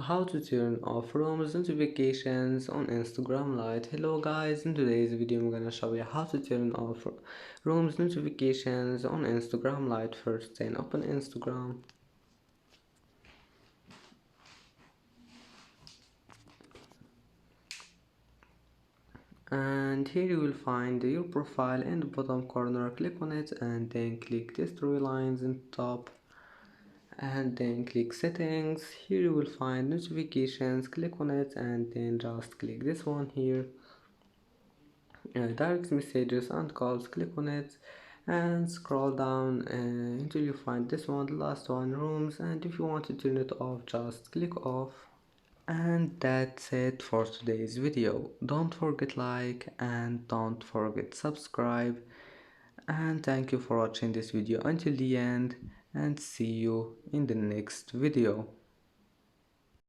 How to turn off rooms notifications on Instagram Lite. Hello guys, in today's video I'm gonna show you how to turn off rooms notifications on Instagram Lite. First, then open Instagram, and here you will find your profile in the bottom corner. Click on it and then click these three lines in top, and then click settings. Here you will find notifications. Click on it and then just click this one here, direct messages and calls. Click on it and scroll down until you find this one, the last one, rooms, and if you want to turn it off, just click off. And that's it for today's video. Don't forget like and don't forget subscribe, and thank you for watching this video until the end, and see you in the next video.